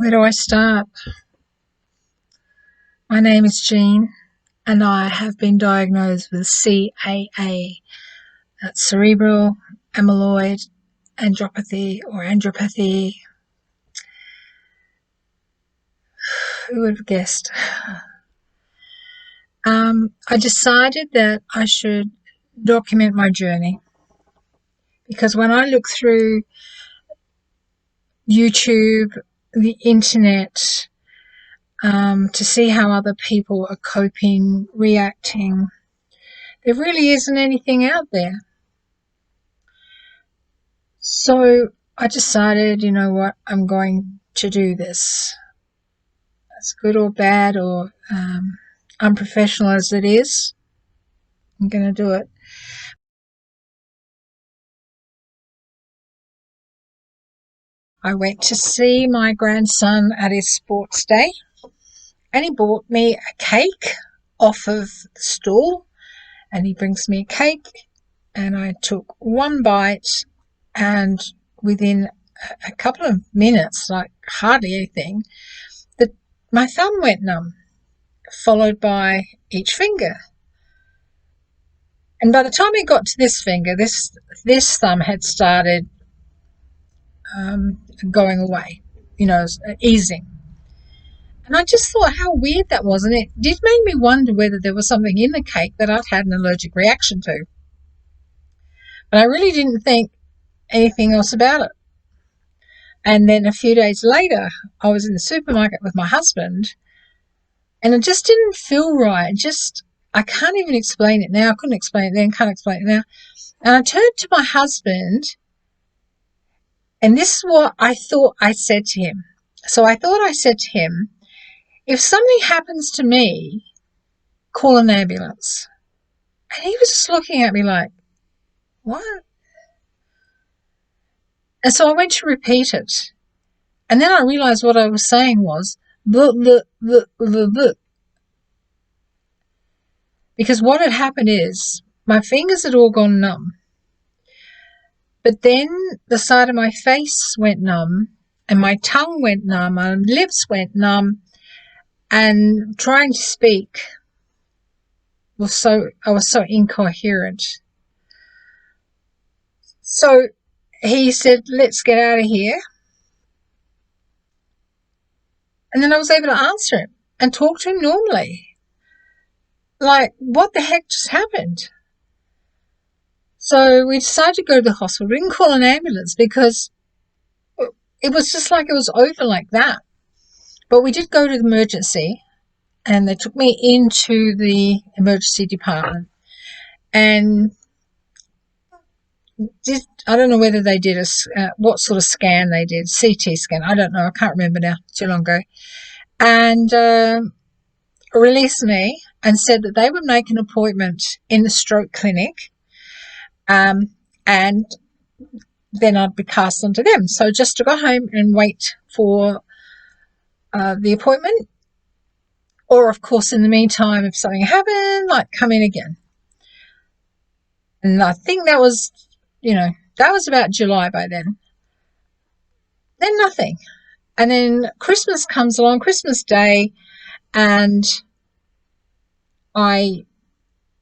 Where do I start? My name is Jean, and I have been diagnosed with C.A.a. That's Cerebral Amyloid Angiopathy or Angiopathy. Who would have guessed? I decided that I should document my journey, because when I look through YouTube, the internet, to see how other people are coping, reacting, there really isn't anything out there. So I decided, you know what, I'm going to do this. As good or bad or unprofessional as it is, I'm going to do it. I went to see my grandson at his sports day, and he bought me a cake off of the stall, and he brings me a cake, and I took one bite, and within a couple of minutes, like hardly anything, my thumb went numb, followed by each finger. And by the time it got to this finger, this thumb had started going away, easing. And I just thought how weird that was, and it did make me wonder whether there was something in the cake that I'd had an allergic reaction to. But I really didn't think anything else about it. And then a few days later, I was in the supermarket with my husband, and it just didn't feel right. I can't even explain it now. I couldn't explain it then, can't explain it now. And I turned to my husband, and this is what I thought I said to him. So I thought I said to him, if something happens to me, call an ambulance. And he was just looking at me like, what? And so I went to repeat it. And then I realized what I was saying was, because what had happened is my fingers had all gone numb. But then the side of my face went numb, and my tongue went numb, my lips went numb, and trying to speak I was so incoherent. So he said, let's get out of here. And then I was able to answer him and talk to him normally. Like, what the heck just happened? So we decided to go to the hospital. We didn't call an ambulance because it was just like it was over like that. But we did go to the emergency, and they took me into the emergency department. And I don't know whether they did what sort of scan they did, CT scan. I don't know. I can't remember now. Too long ago. And released me and said that they would make an appointment in the stroke clinic, and then I'd be passed on to them. So just to go home and wait for the appointment, or of course in the meantime, if something happened, like come in again. And I think that was about July by then. Then nothing. And then Christmas comes along, Christmas Day, and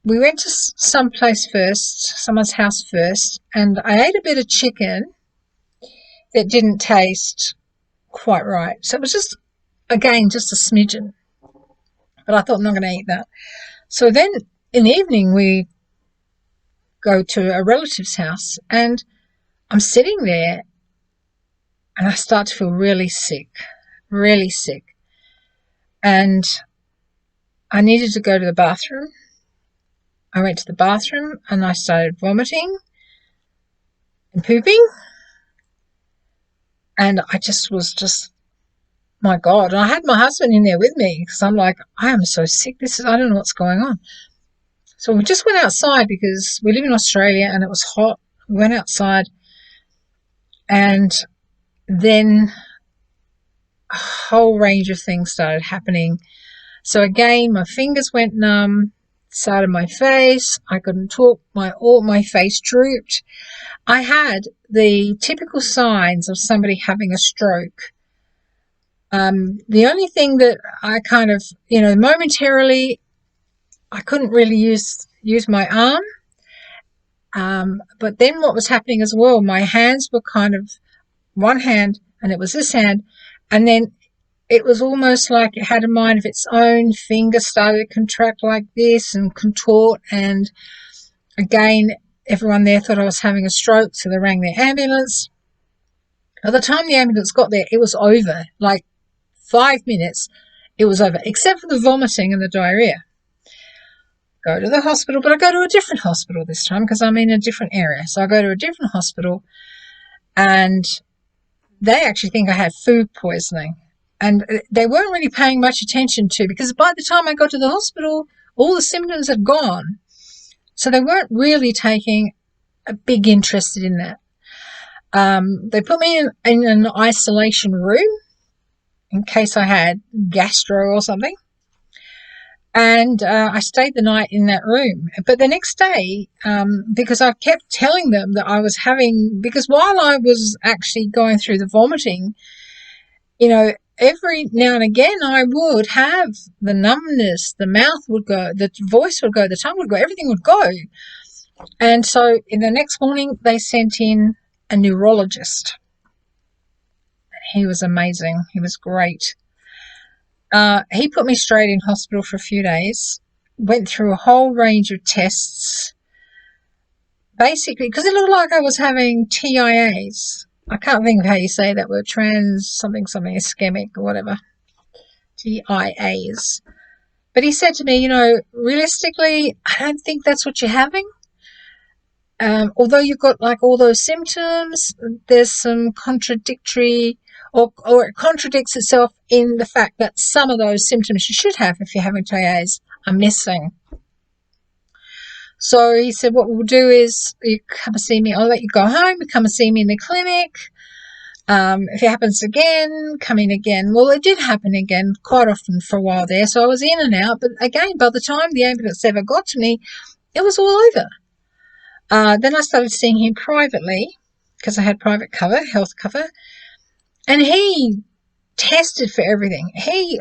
we went to someone's house first, and I ate a bit of chicken that didn't taste quite right. So it was just a smidgen. But I thought, I'm not going to eat that. So then in the evening, we go to a relative's house, and I'm sitting there, and I start to feel really sick. And I needed to go to the bathroom. I went to the bathroom, and I started vomiting and pooping. And I was my God. And I had my husband in there with me, because I'm like, I am so sick. I don't know what's going on. So we just went outside, because we live in Australia and it was hot. We went outside, and then a whole range of things started happening. So again, my fingers went numb, side of my face, I couldn't talk, my face drooped. I had the typical signs of somebody having a stroke. The only thing that I kind of, momentarily, I couldn't really use my arm. But then what was happening as well, my hands were kind of one hand, and it was this hand, and then it was almost like it had a mind of its own. Fingers started to contract like this and contort, and again, everyone there thought I was having a stroke, so they rang the ambulance. By the time the ambulance got there, it was over. Like 5 minutes, it was over, except for the vomiting and the diarrhea. Go to the hospital, but I go to a different hospital this time because I'm in a different area. So I go to a different hospital, and they actually think I had food poisoning. And they weren't really paying much attention to, because by the time I got to the hospital, all the symptoms had gone. So they weren't really taking a big interest in that. They put me in an isolation room in case I had gastro or something. And I stayed the night in that room. But the next day, because I kept telling them that I was having, because while I was actually going through the vomiting, every now and again I would have the numbness, the mouth would go, the voice would go, the tongue would go, everything would go. And so in the next morning, they sent in a neurologist. He was amazing. He was great. He put me straight in hospital for a few days, went through a whole range of tests, basically, because it looked like I was having TIAs. I can't think of how you say that word, something ischemic or whatever, TIAs. But he said to me, realistically, I don't think that's what you're having. Although you've got like all those symptoms, there's some contradictory, or it contradicts itself in the fact that some of those symptoms you should have if you're having TIAs are missing. So he said, what we'll do is you come and see me. I'll let you go home. You come and see me in the clinic. If it happens again, come in again. Well, it did happen again quite often for a while there. So I was in and out. But again, by the time the ambulance ever got to me, it was all over. Then I started seeing him privately because I had private cover, health cover. And he tested for everything.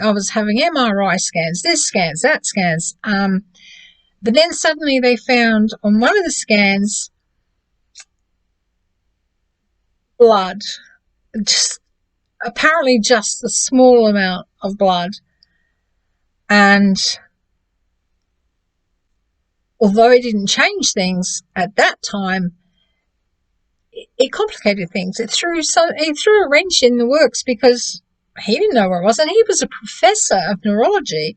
I was having MRI scans, this scans, that scans. But then suddenly they found on one of the scans blood, apparently just a small amount of blood. And although it didn't change things at that time, it complicated things. It threw a wrench in the works because he didn't know where I was, and he was a professor of neurology,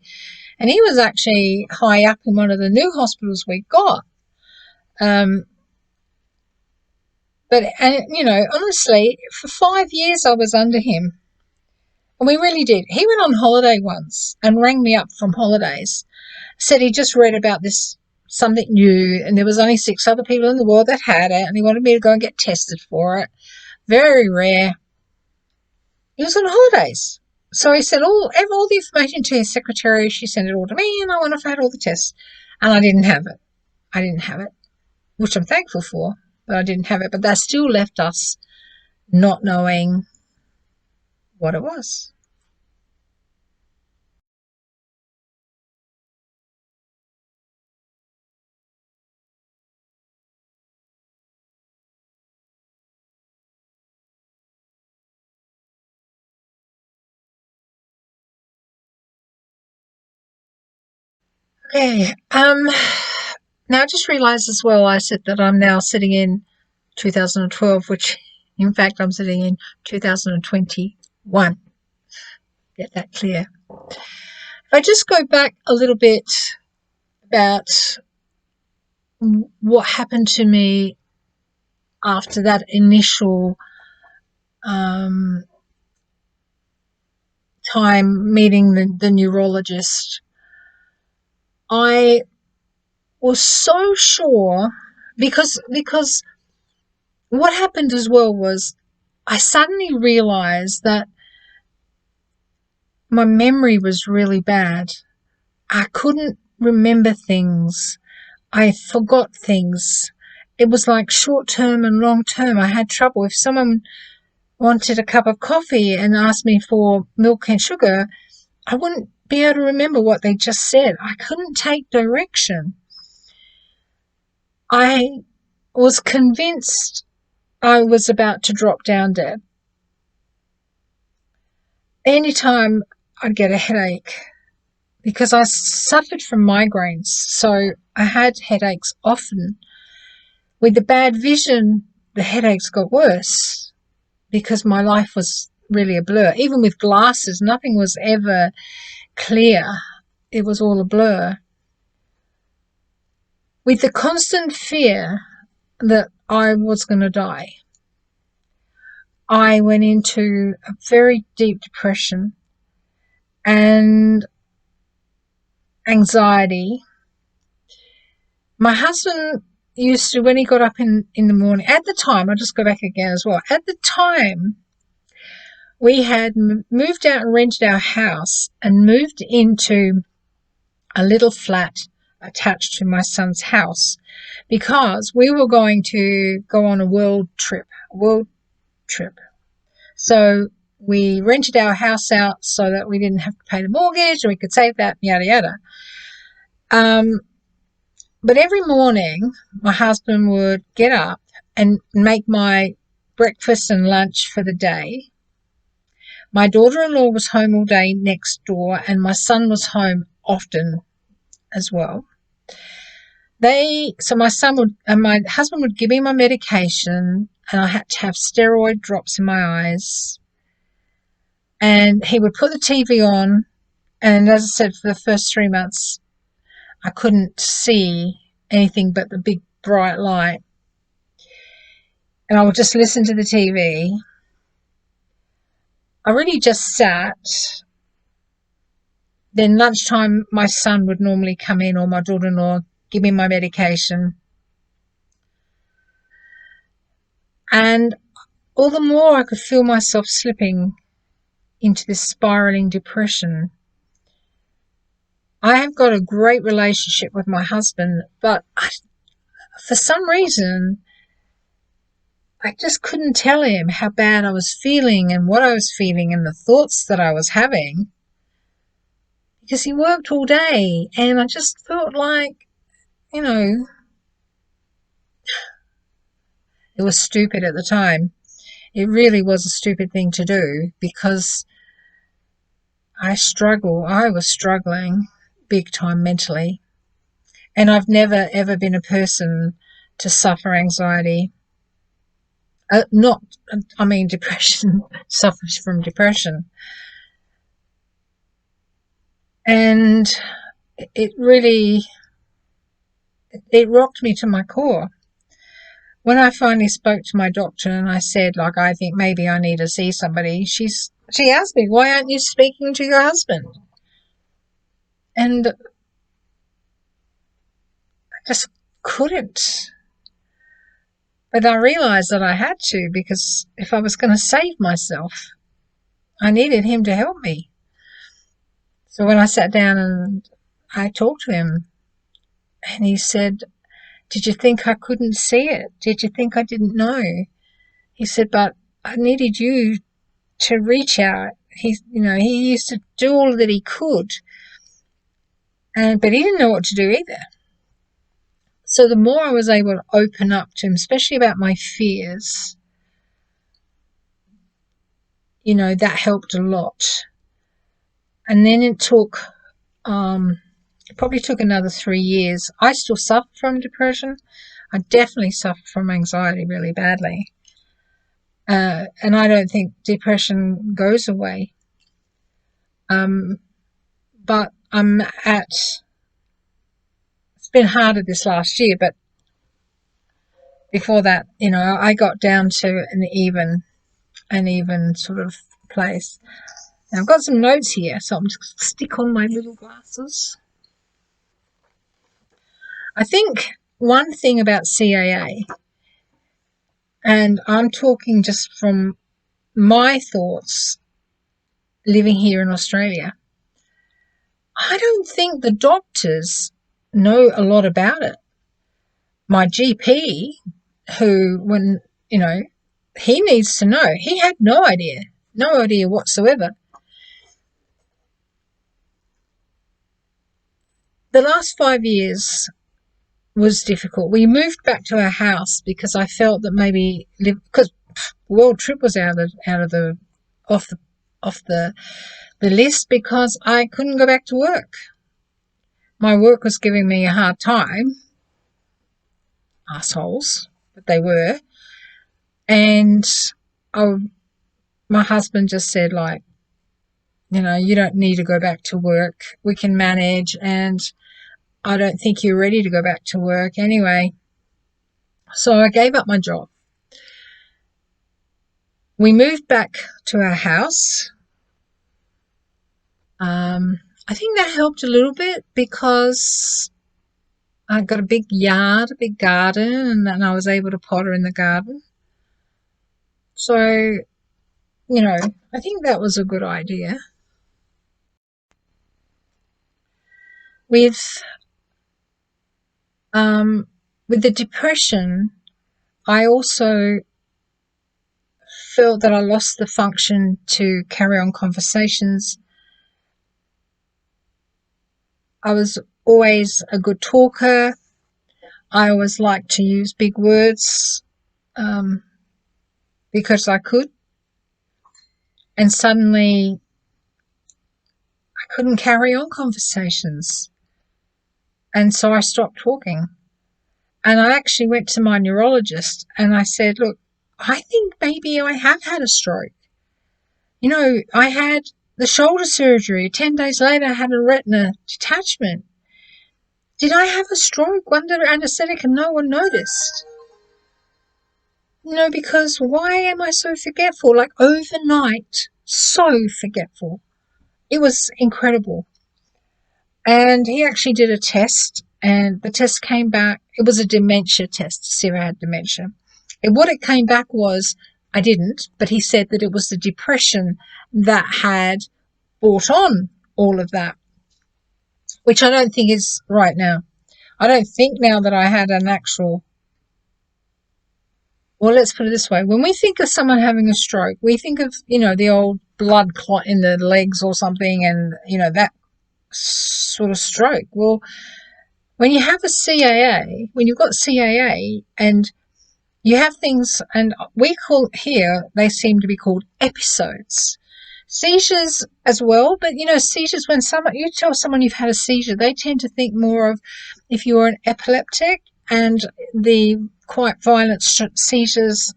and he was actually high up in one of the new hospitals we got. But honestly, for 5 years I was under him, and we really did. He went on holiday once and rang me up from holidays, said he just read about this something new, and there was only 6 other people in the world that had it, and he wanted me to go and get tested for it. Very rare. He was on holidays. So he said all the information to his secretary. She sent it all to me, and I went off and had all the tests, and I didn't have it, which I'm thankful for, but I didn't have it. But that still left us not knowing what it was. Okay. Now I just realised as well, I said that I'm now sitting in 2012, which in fact I'm sitting in 2021. Get that clear. If I just go back a little bit about what happened to me after that initial time meeting the neurologist, I was so sure, because what happened as well was I suddenly realized that my memory was really bad. I couldn't remember things. I forgot things. It was like short term and long term. I had trouble. If someone wanted a cup of coffee and asked me for milk and sugar, I wouldn't be able to remember what they just said. I couldn't take direction. I was convinced I was about to drop down dead. Anytime I'd get a headache, because I suffered from migraines, so I had headaches often. With the bad vision, the headaches got worse because my life was really a blur. Even with glasses, nothing was ever clear. It was all a blur. With the constant fear that I was going to die, I went into a very deep depression and anxiety. My husband used to, when he got up in the morning, at the time, I'll just go back again as well, at the time, we had moved out and rented our house and moved into a little flat attached to my son's house because we were going to go on a world trip. So we rented our house out so that we didn't have to pay the mortgage and we could save that, yada, yada. But every morning, my husband would get up and make my breakfast and lunch for the day. My daughter-in-law was home all day next door, and my son was home often as well. So my husband would give me my medication, and I had to have steroid drops in my eyes. And he would put the TV on, and as I said, for the first 3 months, I couldn't see anything but the big bright light. And I would just listen to the TV. I really just sat. Then lunchtime, my son would normally come in, or my daughter-in-law, give me my medication. And all the more I could feel myself slipping into this spiraling depression. I have got a great relationship with my husband, but for some reason, I just couldn't tell him how bad I was feeling and what I was feeling and the thoughts that I was having, because he worked all day and I just felt like, it was stupid at the time. It really was a stupid thing to do because I was struggling big time mentally. And I've never, ever been a person to suffer anxiety. Depression, suffers from depression. And it rocked me to my core. When I finally spoke to my doctor and I said, I think maybe I need to see somebody, she asked me, why aren't you speaking to your husband? And I just couldn't. But I realized that I had to, because if I was going to save myself, I needed him to help me. So when I sat down and I talked to him, and he said, did you think I couldn't see it? Did you think I didn't know? He said, but I needed you to reach out. He used to do all that he could, but he didn't know what to do either. So the more I was able to open up to him, especially about my fears, that helped a lot. And then it probably took another 3 years. I still suffer from depression. I definitely suffer from anxiety really badly. And I don't think depression goes away. But it's been harder this last year, but before that, I got down to an even sort of place. Now I've got some notes here, so I'm just going to stick on my little glasses. I think one thing about C.A.a, and I'm talking just from my thoughts living here in Australia, I don't think the doctors know a lot about it. My GP, he needs to know. He had no idea whatsoever. The last 5 years was difficult. We moved back to our house because I felt that maybe, because the world trip was off the list, because I couldn't go back to work. My work was giving me a hard time. Assholes, but they were. And my husband just said, like, you don't need to go back to work. We can manage, and I don't think you're ready to go back to work anyway. So I gave up my job. We moved back to our house. I think that helped a little bit because I got a big yard, a big garden, and then I was able to potter in the garden. So, I think that was a good idea. With the depression, I also felt that I lost the function to carry on conversations. I was always a good talker. I always liked to use big words because I could. And suddenly I couldn't carry on conversations. And so I stopped talking. And I actually went to my neurologist and I said, look, I think maybe I have had a stroke. I had the shoulder surgery. 10 days later, I had a retina detachment. Did I have a stroke under anesthetic and no one noticed? Because why am I so forgetful? Like overnight, so forgetful. It was incredible. And he actually did a test, and the test came back. It was a dementia test to see if I had dementia. And what it came back was I didn't, but he said that it was the depression that had brought on all of that, which I don't think is right now. I don't think now that I had an actual... Well, let's put it this way. When we think of someone having a stroke, we think of, the old blood clot in the legs or something, and, that sort of stroke. Well, when you have a C.A.a, when you've got C.A.a and you have things, and we call here, they seem to be called episodes. Seizures as well, but seizures, when you tell someone you've had a seizure, they tend to think more of if you're an epileptic and the quite violent seizures,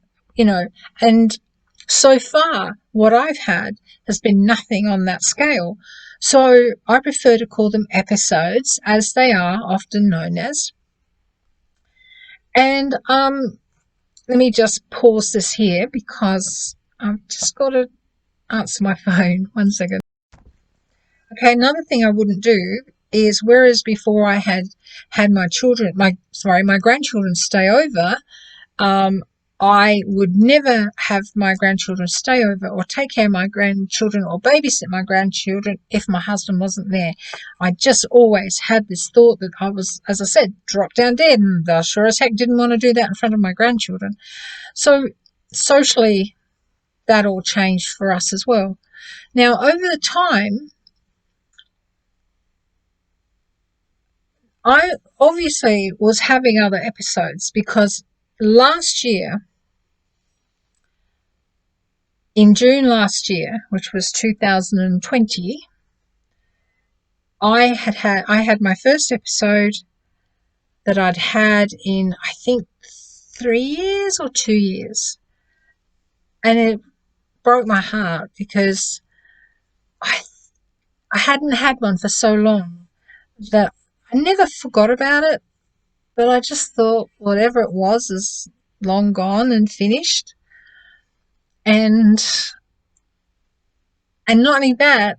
and so far what I've had has been nothing on that scale. So I prefer to call them episodes, as they are often known as. And let me just pause this here because I've just got to answer my phone. 1 second. Okay, another thing I wouldn't do is, whereas before I had my grandchildren stay over, I would never have my grandchildren stay over or take care of my grandchildren or babysit my grandchildren if my husband wasn't there. I just always had this thought that I was, as I said, drop down dead, and I sure as heck didn't want to do that in front of my grandchildren. So socially, that all changed for us as well. Now, over the time, I obviously was having other episodes because last year, in June last year, which was 2020, I had my first episode that I'd had in, I think, 3 years or 2 years. And it broke my heart because I hadn't had one for so long that I never forgot about it, but I just thought whatever it was is long gone and finished. And not only that,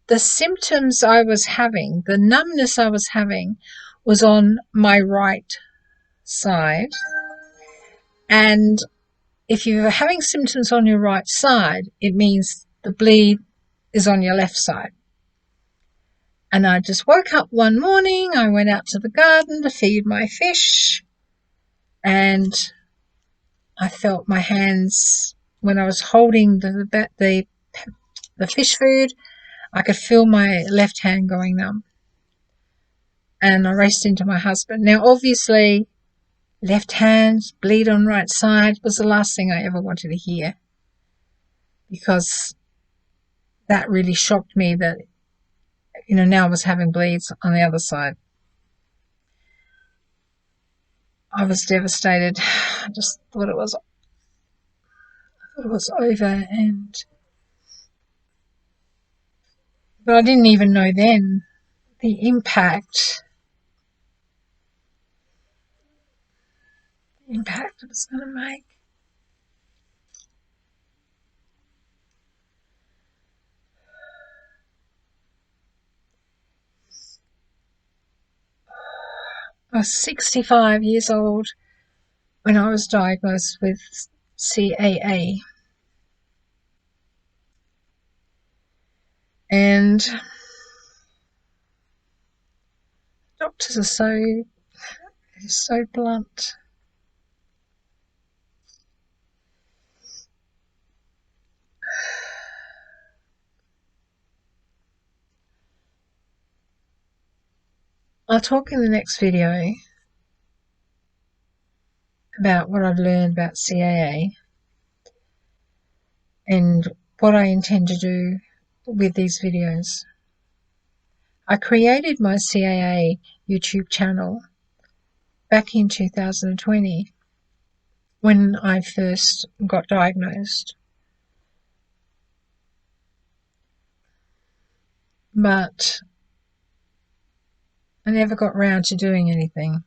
the symptoms I was having, the numbness I was having, was on my right side. And if you're having symptoms on your right side, it means the bleed is on your left side. And I just woke up one morning, I went out to the garden to feed my fish, and I felt my hands when I was holding the fish food. I could feel my left hand going numb. And I raced into my husband. Now, obviously, left hand, bleed on right side was the last thing I ever wanted to hear, because that really shocked me that, now I was having bleeds on the other side. I was devastated. I just thought it was over, but I didn't even know then the impact it was going to make. I was 65 years old when I was diagnosed with C.A.a. And doctors are so blunt. I'll talk in the next video about what I've learned about C.A.a. and what I intend to do with these videos. I created my C.A.a. YouTube channel back in 2020 when I first got diagnosed. But I never got round to doing anything.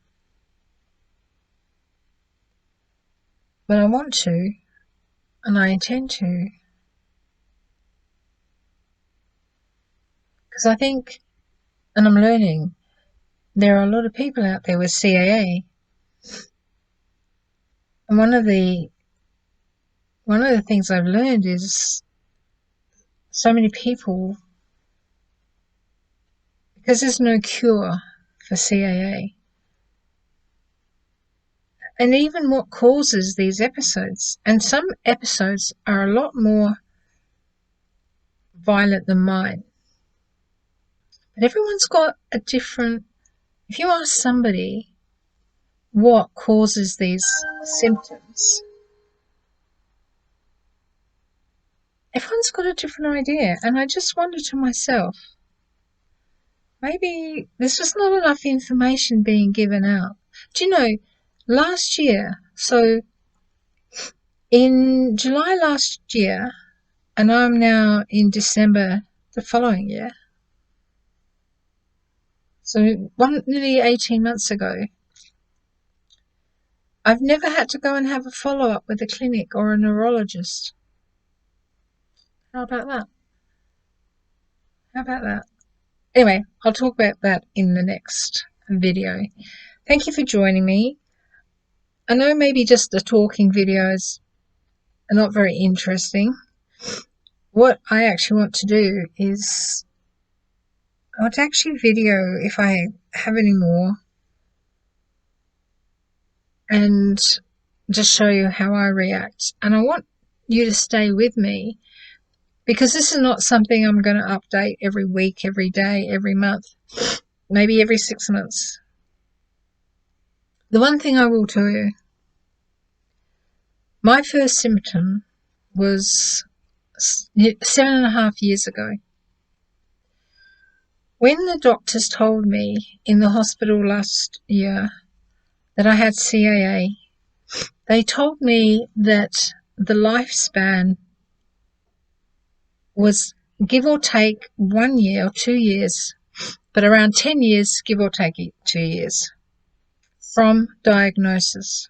But I want to, and I intend to, because I think, and I'm learning, there are a lot of people out there with C.A.a. And one of the things I've learned is so many people, because there's no cure for C.A.a. And even what causes these episodes. And some episodes are a lot more violent than mine. But everyone's got a different... If you ask somebody what causes these symptoms, everyone's got a different idea. And I just wonder to myself, maybe there's just not enough information being given out. Do you know, last year, so in July last year, and I'm now in December the following year, so nearly 18 months ago, I've never had to go and have a follow-up with a clinic or a neurologist. How about that? How about that? Anyway, I'll talk about that in the next video. Thank you for joining me. I know maybe just the talking videos are not very interesting. What I actually want to do is I want to actually video, if I have any more, and just show you how I react. And I want you to stay with me, because this is not something I'm going to update every week, every day, every month, maybe every 6 months. The one thing I will tell you, my first symptom was 7.5 years ago. When the doctors told me in the hospital last year that I had C.A.a, they told me that the lifespan was give or take 1 year or 2 years, but around 10 years, give or take 2 years from diagnosis.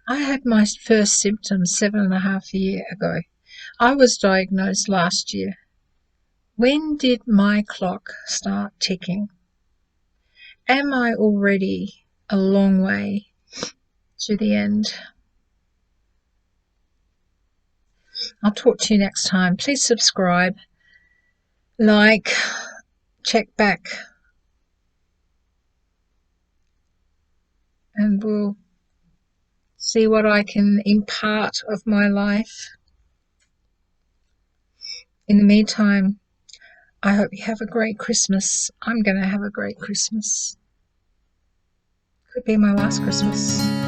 I had my first symptoms 7.5 years ago. I was diagnosed last year. When did my clock start ticking? Am I already a long way to the end? I'll talk to you next time. Please subscribe, like, check back, and we'll see what I can impart of my life. In the meantime, I hope you have a great Christmas. I'm going to have a great Christmas. Could be my last Christmas.